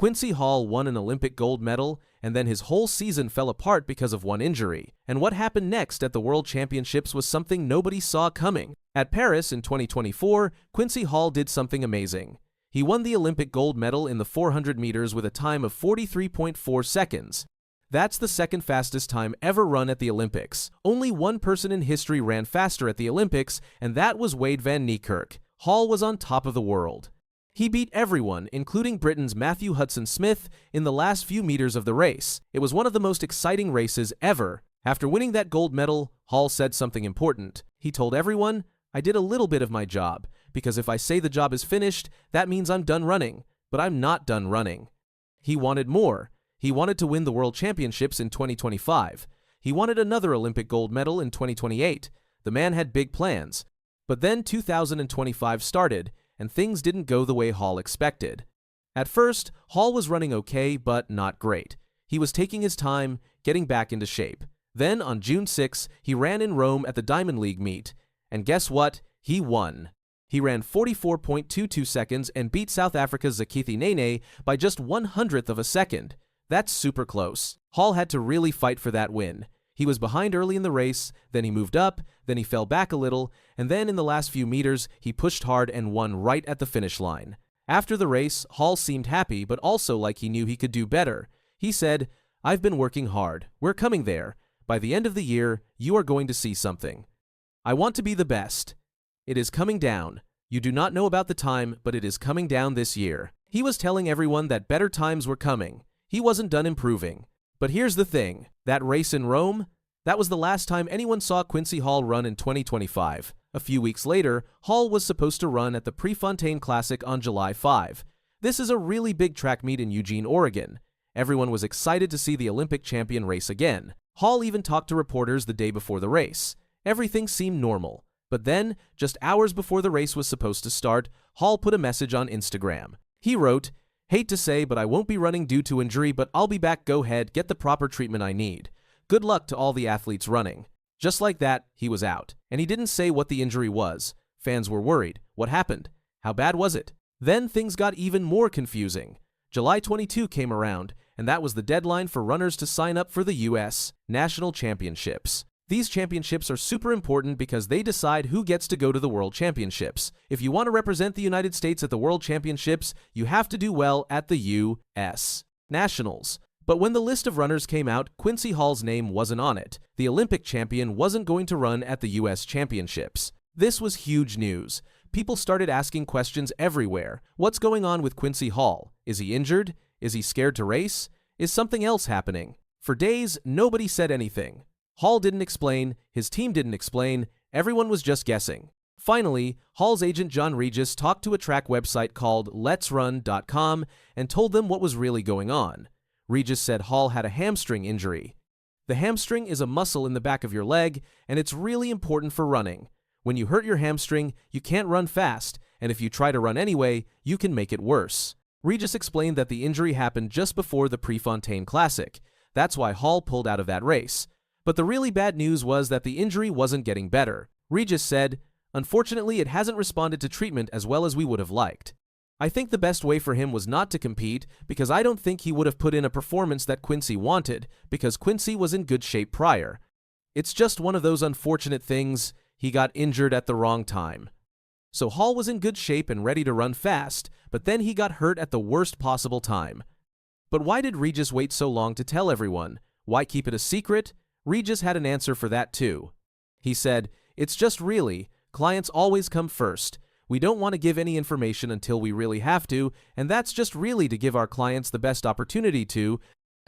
Quincy Hall won an Olympic gold medal, and then his whole season fell apart because of one injury. And what happened next at the World Championships was something nobody saw coming. At Paris in 2024, Quincy Hall did something amazing. He won the Olympic gold medal in the 400 meters with a time of 43.4 seconds. That's the second fastest time ever run at the Olympics. Only one person in history ran faster at the Olympics, and that was Wade van Niekerk. Hall was on top of the world. He beat everyone, including Britain's Matthew Hudson-Smith, in the last few meters of the race. It was one of the most exciting races ever. After winning that gold medal, Hall said something important. He told everyone, "I did a little bit of my job, because if I say the job is finished, that means I'm done running. But I'm not done running." He wanted more. He wanted to win the World Championships in 2025. He wanted another Olympic gold medal in 2028. The man had big plans. But then 2025 started, and things didn't go the way Hall expected. At first, Hall was running okay, but not great. He was taking his time, getting back into shape. Then, on June 6, he ran in Rome at the Diamond League meet. And guess what? He won. He ran 44.22 seconds and beat South Africa's Zakithi Nene by just 1/100th of a second. That's super close. Hall had to really fight for that win. He was behind early in the race, then he moved up, then he fell back a little, and then in the last few meters, he pushed hard and won right at the finish line. After the race, Hall seemed happy, but also like he knew he could do better. He said, "I've been working hard. We're coming there. By the end of the year, you are going to see something. I want to be the best. It is coming down. You do not know about the time, but it is coming down this year." He was telling everyone that better times were coming. He wasn't done improving. But here's the thing. That race in Rome? That was the last time anyone saw Quincy Hall run in 2025. A few weeks later, Hall was supposed to run at the Prefontaine Classic on July 5. This is a really big track meet in Eugene, Oregon. Everyone was excited to see the Olympic champion race again. Hall even talked to reporters the day before the race. Everything seemed normal. But then, just hours before the race was supposed to start, Hall put a message on Instagram. He wrote, "Hate to say, but I won't be running due to injury, but I'll be back. Go ahead, get the proper treatment I need. Good luck to all the athletes running." Just like that, he was out. And he didn't say what the injury was. Fans were worried. What happened? How bad was it? Then things got even more confusing. July 22 came around, and that was the deadline for runners to sign up for the U.S. National Championships. These championships are super important because they decide who gets to go to the World Championships. If you want to represent the United States at the World Championships, you have to do well at the U.S. Nationals. But when the list of runners came out, Quincy Hall's name wasn't on it. The Olympic champion wasn't going to run at the U.S. Championships. This was huge news. People started asking questions everywhere. What's going on with Quincy Hall? Is he injured? Is he scared to race? Is something else happening? For days, nobody said anything. Hall didn't explain, his team didn't explain, everyone was just guessing. Finally, Hall's agent John Regis talked to a track website called letsrun.com and told them what was really going on. Regis said Hall had a hamstring injury. The hamstring is a muscle in the back of your leg, and it's really important for running. When you hurt your hamstring, you can't run fast, and if you try to run anyway, you can make it worse. Regis explained that the injury happened just before the Prefontaine Classic. That's why Hall pulled out of that race. But the really bad news was that the injury wasn't getting better. Regis said, "Unfortunately, it hasn't responded to treatment as well as we would have liked. I think the best way for him was not to compete because I don't think he would have put in a performance that Quincy wanted because Quincy was in good shape prior. It's just one of those unfortunate things. He got injured at the wrong time." So Hall was in good shape and ready to run fast, but then he got hurt at the worst possible time. But why did Regis wait so long to tell everyone? Why keep it a secret? Regis had an answer for that too. He said, "It's just really, clients always come first. We don't want to give any information until we really have to, and that's just really to give our clients the best opportunity to,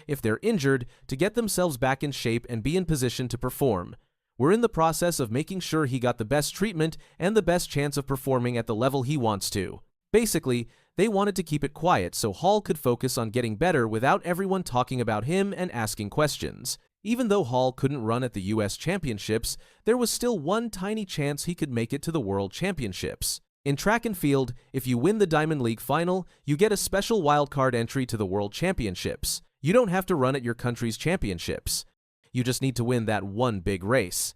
if they're injured, to get themselves back in shape and be in position to perform. We're in the process of making sure he got the best treatment and the best chance of performing at the level he wants to." Basically, they wanted to keep it quiet so Hall could focus on getting better without everyone talking about him and asking questions. Even though Hall couldn't run at the U.S. Championships, there was still one tiny chance he could make it to the World Championships. In track and field, if you win the Diamond League final, you get a special wildcard entry to the World Championships. You don't have to run at your country's championships. You just need to win that one big race.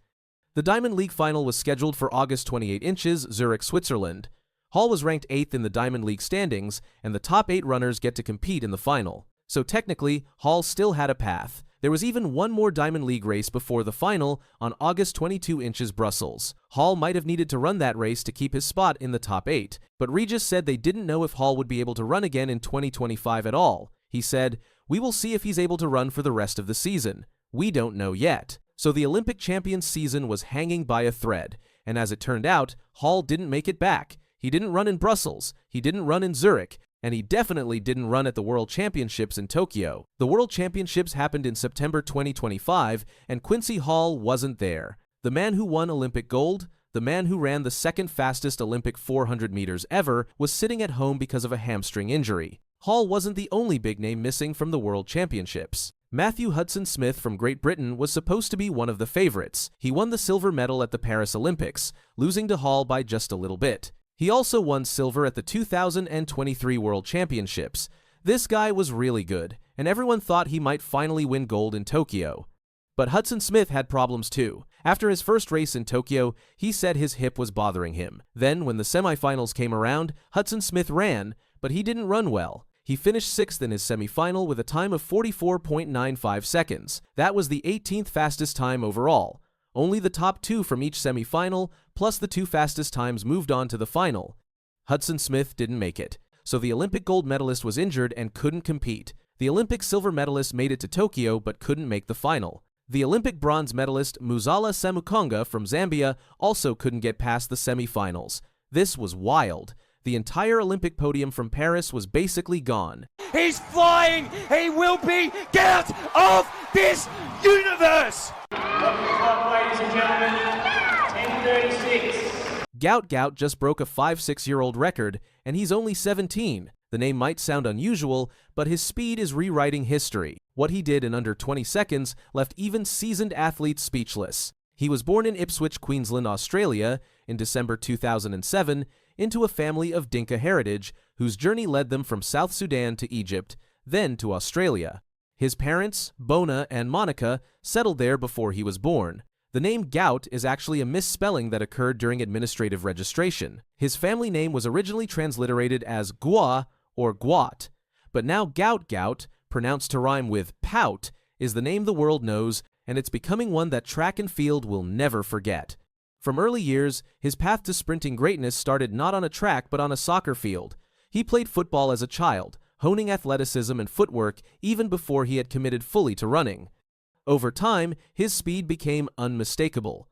The Diamond League final was scheduled for August 28 inches, Zurich, Switzerland. Hall was ranked 8th in the Diamond League standings, and the top 8 runners get to compete in the final. So technically, Hall still had a path. There was even one more Diamond League race before the final on August 22 inches Brussels. Hall might have needed to run that race to keep his spot in the top 8, but Regis said they didn't know if Hall would be able to run again in 2025 at all. He said, "We will see if he's able to run for the rest of the season. We don't know yet." So the Olympic champion's season was hanging by a thread, and as it turned out, Hall didn't make it back. He didn't run in Brussels, he didn't run in Zurich, and he definitely didn't run at the World Championships in Tokyo. The World Championships happened in September 2025, and Quincy Hall wasn't there. The man who won Olympic gold, the man who ran the second fastest Olympic 400 meters ever, was sitting at home because of a hamstring injury. Hall wasn't the only big name missing from the World Championships. Matthew Hudson-Smith from Great Britain was supposed to be one of the favorites. He won the silver medal at the Paris Olympics, losing to Hall by just a little bit. He also won silver at the 2023 World Championships. This guy was really good, and everyone thought he might finally win gold in Tokyo. But Hudson-Smith had problems too. After his first race in Tokyo, he said his hip was bothering him. Then, when the semifinals came around, Hudson-Smith ran, but he didn't run well. He finished 6th in his semifinal with a time of 44.95 seconds. That was the 18th fastest time overall. Only the top 2 from each semifinal, plus the 2 fastest times, moved on to the final. Hudson-Smith didn't make it, so the Olympic gold medalist was injured and couldn't compete. The Olympic silver medalist made it to Tokyo but couldn't make the final. The Olympic bronze medalist Muzala Samukonga from Zambia also couldn't get past the semifinals. This was wild. The entire Olympic podium from Paris was basically gone. He's flying! He will be! Get out of this universe! Ladies and gentlemen, 10:36. Gout just broke a 5-6-year-old record, and he's only 17. The name might sound unusual, but his speed is rewriting history. What he did in under 20 seconds left even seasoned athletes speechless. He was born in Ipswich, Queensland, Australia, in December 2007, into a family of Dinka heritage, whose journey led them from South Sudan to Egypt, then to Australia. His parents, Bona and Monica, settled there before he was born. The name Gout is actually a misspelling that occurred during administrative registration. His family name was originally transliterated as Gua or Guat, but now Gout, pronounced to rhyme with pout, is the name the world knows, and it's becoming one that track and field will never forget. From early years, his path to sprinting greatness started not on a track but on a soccer field. He played football as a child, honing athleticism and footwork even before he had committed fully to running. Over time, his speed became unmistakable.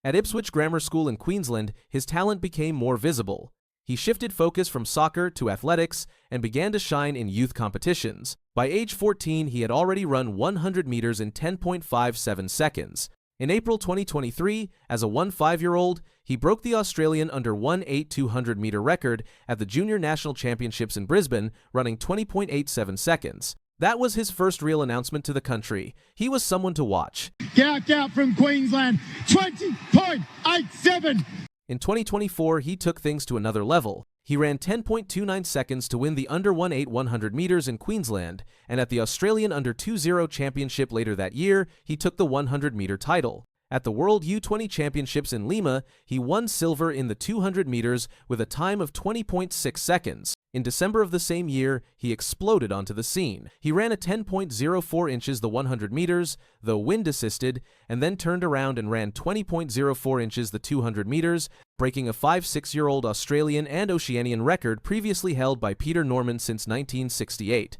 At Ipswich Grammar School in Queensland, his talent became more visible. He shifted focus from soccer to athletics and began to shine in youth competitions. By age 14, he had already run 100 meters in 10.57 seconds. In April 2023, as a 15-year-old, he broke the Australian under 1:8 meter record at the Junior National Championships in Brisbane, running 20.87 seconds. That was his first real announcement to the country. He was someone to watch. Gout from Queensland, 20.87. In 2024, he took things to another level. He ran 10.29 seconds to win the under 100 meters in Queensland, and at the Australian under 20 championship later that year, he took the 100-meter title. At the World U20 Championships in Lima, he won silver in the 200 meters with a time of 20.6 seconds. In December of the same year, he exploded onto the scene. He ran a 10.04 inches the 100 meters, though wind-assisted, and then turned around and ran 20.04 inches the 200 meters, breaking a 5-6-year-old Australian and Oceanian record previously held by Peter Norman since 1968.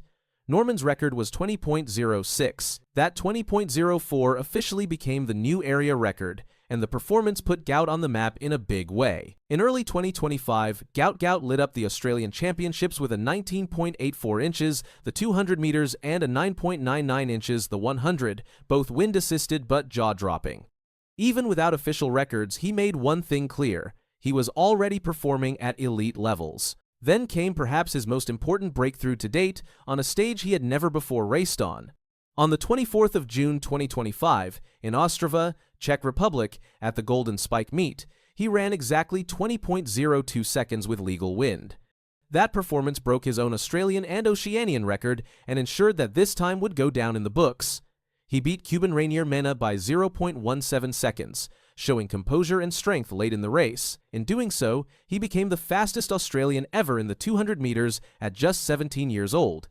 Norman's record was 20.06. That 20.04 officially became the new area record, and the performance put Gout on the map in a big way. In early 2025, Gout lit up the Australian Championships with a 19.84 inches, the 200 meters, and a 9.99 inches, the 100, both wind-assisted but jaw-dropping. Even without official records, he made one thing clear: he was already performing at elite levels. Then came perhaps his most important breakthrough to date on a stage he had never before raced on. On the 24th of June 2025, in Ostrava, Czech Republic, at the Golden Spike meet, he ran exactly 20.02 seconds with legal wind. That performance broke his own Australian and Oceanian record and ensured that this time would go down in the books. He beat Cuban Rainier Mena by 0.17 seconds, showing composure and strength late in the race. In doing so, he became the fastest Australian ever in the 200 meters at just 17 years old.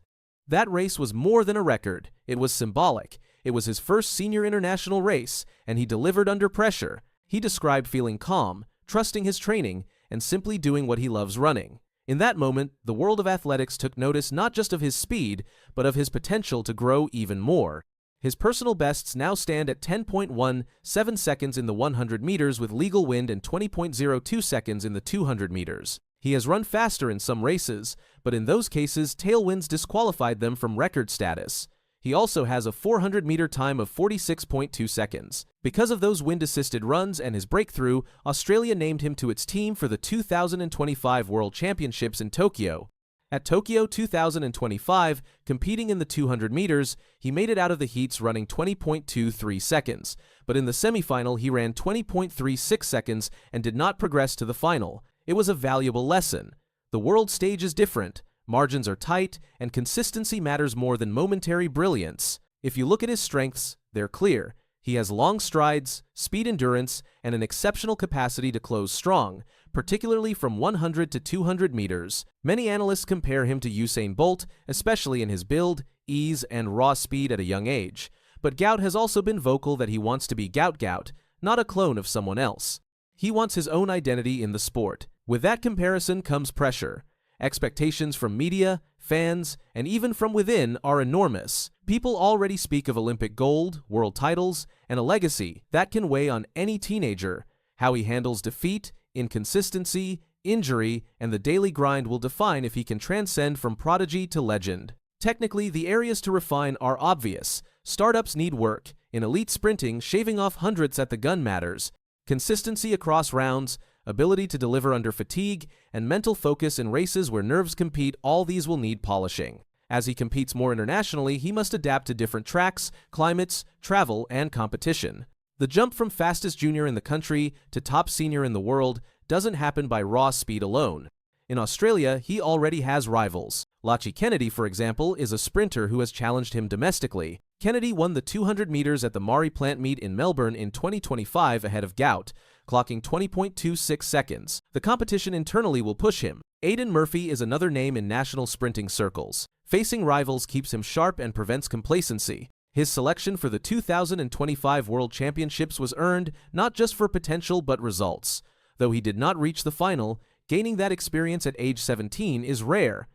That race was more than a record. It was symbolic. It was his first senior international race, and he delivered under pressure. He described feeling calm, trusting his training, and simply doing what he loves running. In that moment, the world of athletics took notice not just of his speed, but of his potential to grow even more. His personal bests now stand at 10.17 seconds in the 100 meters with legal wind and 20.02 seconds in the 200 meters. He has run faster in some races, but in those cases, tailwinds disqualified them from record status. He also has a 400-meter time of 46.2 seconds. Because of those wind-assisted runs and his breakthrough, Australia named him to its team for the 2025 World Championships in Tokyo. At Tokyo 2025, competing in the 200 meters, he made it out of the heats running 20.23 seconds, but in the semifinal he ran 20.36 seconds and did not progress to the final. It was a valuable lesson. The world stage is different. Margins are tight, and consistency matters more than momentary brilliance. If you look at his strengths, they're clear. He has long strides, speed endurance, and an exceptional capacity to close strong, particularly from 100 to 200 meters. Many analysts compare him to Usain Bolt, especially in his build, ease, and raw speed at a young age. But Gout has also been vocal that he wants to be Gout, not a clone of someone else. He wants his own identity in the sport. With that comparison comes pressure. Expectations from media, fans, and even from within are enormous. People already speak of Olympic gold, world titles, and a legacy that can weigh on any teenager. How he handles defeat, inconsistency, injury, and the daily grind will define if he can transcend from prodigy to legend. Technically, the areas to refine are obvious. Startups need work. In elite sprinting, shaving off hundredths at the gun matters. Consistency across rounds, ability to deliver under fatigue, and mental focus in races where nerves compete, all these will need polishing. As he competes more internationally, he must adapt to different tracks, climates, travel, and competition. The jump from fastest junior in the country to top senior in the world doesn't happen by raw speed alone. In Australia, he already has rivals. Lachi Kennedy, for example, is a sprinter who has challenged him domestically. Kennedy won the 200 meters at the Maurie Plant Meet in Melbourne in 2025 ahead of Gout, clocking 20.26 seconds. The competition internally will push him. Aidan Murphy is another name in national sprinting circles. Facing rivals keeps him sharp and prevents complacency. His selection for the 2025 World Championships was earned not just for potential but results. Though he did not reach the final, gaining that experience at age 17 is rare.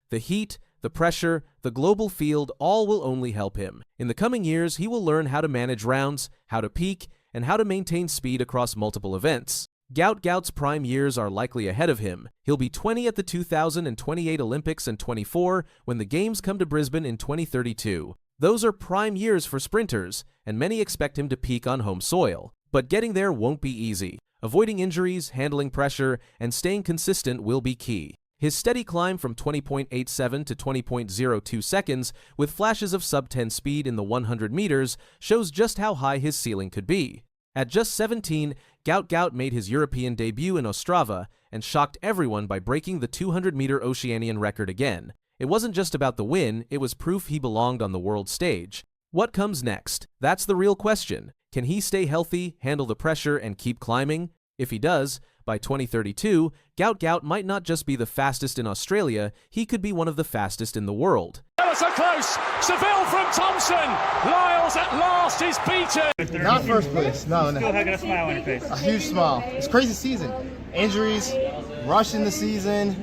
The heat, the pressure, the global field all will only help him. In the coming years, he will learn how to manage rounds, how to peak, and how to maintain speed across multiple events. Gout's prime years are likely ahead of him. He'll be 20 at the 2028 Olympics and 24 when the Games come to Brisbane in 2032. Those are prime years for sprinters, and many expect him to peak on home soil. But getting there won't be easy. Avoiding injuries, handling pressure, and staying consistent will be key. His steady climb from 20.87 to 20.02 seconds, with flashes of sub-10 speed in the 100 meters, shows just how high his ceiling could be. At just 17, Gout made his European debut in Ostrava and shocked everyone by breaking the 200-meter Oceanian record again. It wasn't just about the win, it was proof he belonged on the world stage. What comes next? That's the real question. Can he stay healthy, handle the pressure, and keep climbing? If he does, by 2032, Gout might not just be the fastest in Australia, he could be one of the fastest in the world. So close! Seville from Thompson! Lyles at last is beaten! Not first place, no. Still having a smile on your face. A huge smile. It's a crazy season. Injuries, rushing the season,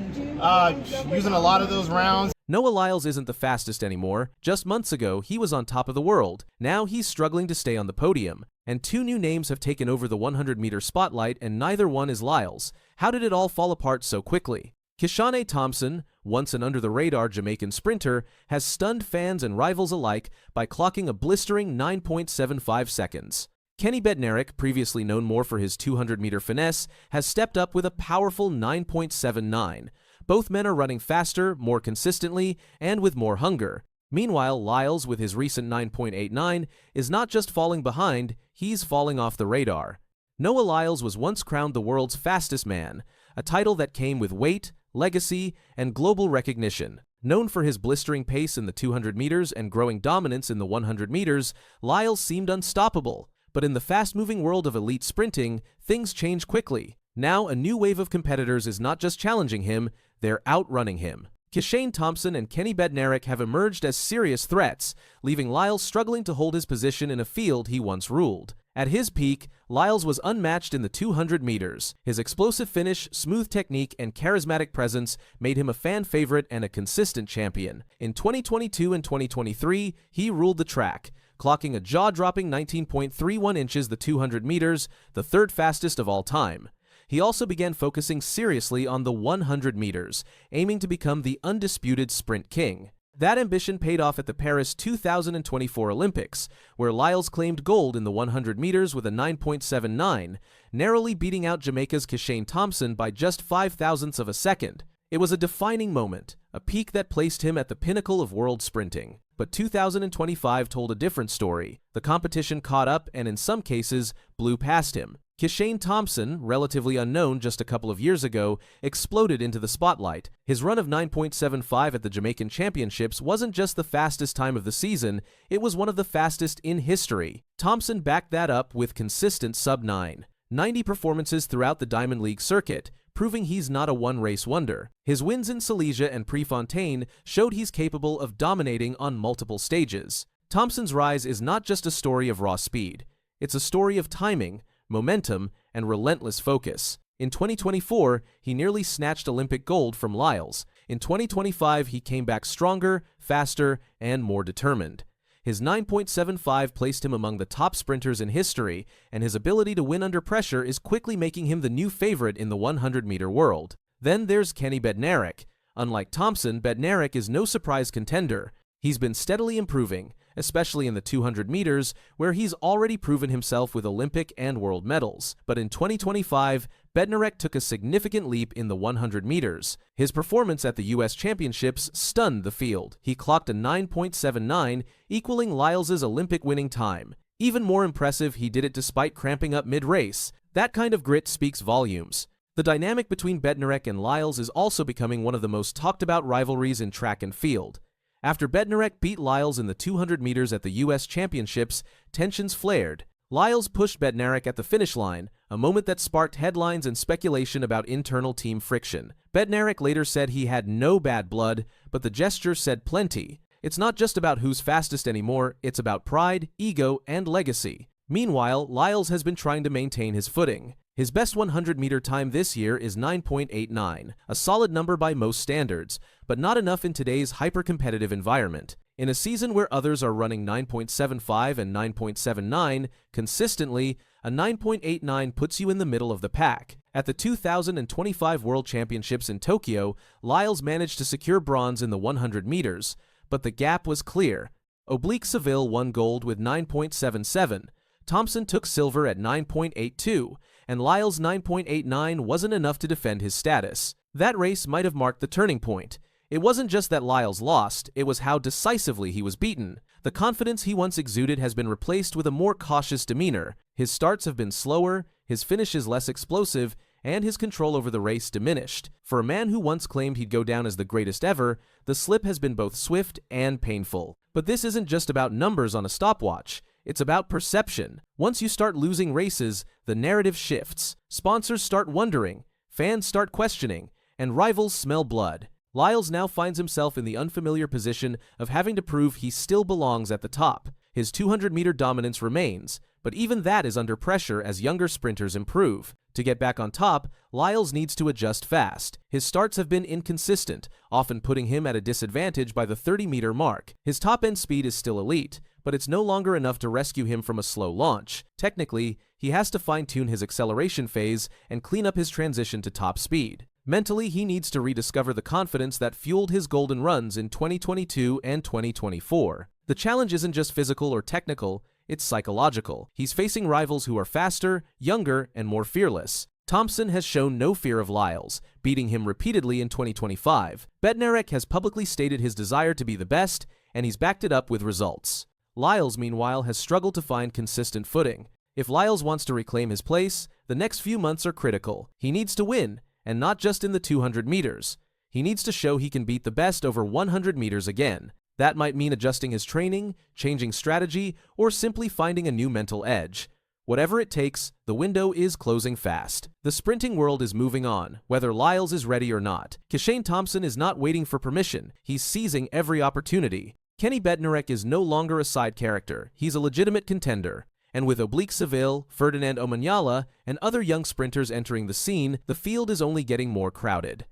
using a lot of those rounds. Noah Lyles isn't the fastest anymore. Just months ago, he was on top of the world. Now he's struggling to stay on the podium. And two new names have taken over the 100-meter spotlight, and neither one is Lyles. How did it all fall apart so quickly? Kishane Thompson, once an under-the-radar Jamaican sprinter, has stunned fans and rivals alike by clocking a blistering 9.75 seconds. Kenny Bednarik, previously known more for his 200-meter finesse, has stepped up with a powerful 9.79. Both men are running faster, more consistently, and with more hunger. Meanwhile, Lyles, with his recent 9.89, is not just falling behind, he's falling off the radar. Noah Lyles was once crowned the world's fastest man, a title that came with weight, legacy, and global recognition. Known for his blistering pace in the 200 meters and growing dominance in the 100 meters, Lyles seemed unstoppable. But in the fast-moving world of elite sprinting, things change quickly. Now, a new wave of competitors is not just challenging him, they're outrunning him. Kishane Thompson and Kenny Bednarek have emerged as serious threats, leaving Lyles struggling to hold his position in a field he once ruled. At his peak, Lyles was unmatched in the 200 meters. His explosive finish, smooth technique, and charismatic presence made him a fan favorite and a consistent champion. In 2022 and 2023, he ruled the track, clocking a jaw-dropping 19.31 inches the 200 meters, the third fastest of all time. He also began focusing seriously on the 100 meters, aiming to become the undisputed sprint king. That ambition paid off at the Paris 2024 Olympics, where Lyles claimed gold in the 100 meters with a 9.79, narrowly beating out Jamaica's Kishane Thompson by just 0.05 of a second. It was a defining moment, a peak that placed him at the pinnacle of world sprinting. But 2025 told a different story. The competition caught up and in some cases blew past him. Kishane Thompson, relatively unknown just a couple of years ago, exploded into the spotlight. His run of 9.75 at the Jamaican Championships wasn't just the fastest time of the season, it was one of the fastest in history. Thompson backed that up with consistent sub-9. 90 performances throughout the Diamond League circuit, proving he's not a one-race wonder. His wins in Silesia and Prefontaine showed he's capable of dominating on multiple stages. Thompson's rise is not just a story of raw speed. It's a story of timing, momentum, and relentless focus. In 2024, he nearly snatched Olympic gold from Lyles. In 2025, he came back stronger, faster, and more determined. His 9.75 placed him among the top sprinters in history, and his ability to win under pressure is quickly making him the new favorite in the 100-meter world. Then there's Kenny Bednarek. Unlike Thompson, Bednarek is no surprise contender. He's been steadily improving, especially in the 200 meters, where he's already proven himself with Olympic and world medals. But in 2025, Bednarek took a significant leap in the 100 meters. His performance at the U.S. Championships stunned the field. He clocked a 9.79, equaling Lyles' Olympic winning time. Even more impressive, he did it despite cramping up mid-race. That kind of grit speaks volumes. The dynamic between Bednarek and Lyles is also becoming one of the most talked-about rivalries in track and field. After Bednarek beat Lyles in the 200 meters at the U.S. Championships, tensions flared. Lyles pushed Bednarek at the finish line, a moment that sparked headlines and speculation about internal team friction. Bednarek later said he had no bad blood, but the gesture said plenty. It's not just about who's fastest anymore, it's about pride, ego, and legacy. Meanwhile, Lyles has been trying to maintain his footing. His best 100-meter time this year is 9.89, a solid number by most standards, but not enough in today's hyper-competitive environment. In a season where others are running 9.75 and 9.79 consistently, a 9.89 puts you in the middle of the pack. At the 2025 World Championships in Tokyo, Lyles managed to secure bronze in the 100 meters, but the gap was clear. Oblique Seville won gold with 9.77. Thompson took silver at 9.82, and Lyles' 9.89 wasn't enough to defend his status. That race might have marked the turning point. It wasn't just that Lyles lost, it was how decisively he was beaten. The confidence he once exuded has been replaced with a more cautious demeanor. His starts have been slower, his finishes less explosive, and his control over the race diminished. For a man who once claimed he'd go down as the greatest ever, the slip has been both swift and painful. But this isn't just about numbers on a stopwatch. It's about perception. Once you start losing races, the narrative shifts. Sponsors start wondering, fans start questioning, and rivals smell blood. Lyles now finds himself in the unfamiliar position of having to prove he still belongs at the top. His 200-meter dominance remains, but even that is under pressure as younger sprinters improve. To get back on top, Lyles needs to adjust fast. His starts have been inconsistent, often putting him at a disadvantage by the 30-meter mark. His top-end speed is still elite, but it's no longer enough to rescue him from a slow launch. Technically, he has to fine-tune his acceleration phase and clean up his transition to top speed. Mentally, he needs to rediscover the confidence that fueled his golden runs in 2022 and 2024. The challenge isn't just physical or technical, it's psychological. He's facing rivals who are faster, younger, and more fearless. Thompson has shown no fear of Lyles, beating him repeatedly in 2025. Bednarek has publicly stated his desire to be the best, and he's backed it up with results. Lyles, meanwhile, has struggled to find consistent footing. If Lyles wants to reclaim his place, the next few months are critical. He needs to win, and not just in the 200 meters. He needs to show he can beat the best over 100 meters again. That might mean adjusting his training, changing strategy, or simply finding a new mental edge. Whatever it takes, the window is closing fast. The sprinting world is moving on, whether Lyles is ready or not. Kishane Thompson is not waiting for permission, he's seizing every opportunity. Kenny Bednarek is no longer a side character, he's a legitimate contender. And with Oblique Seville, Ferdinand Omanyala, and other young sprinters entering the scene, the field is only getting more crowded.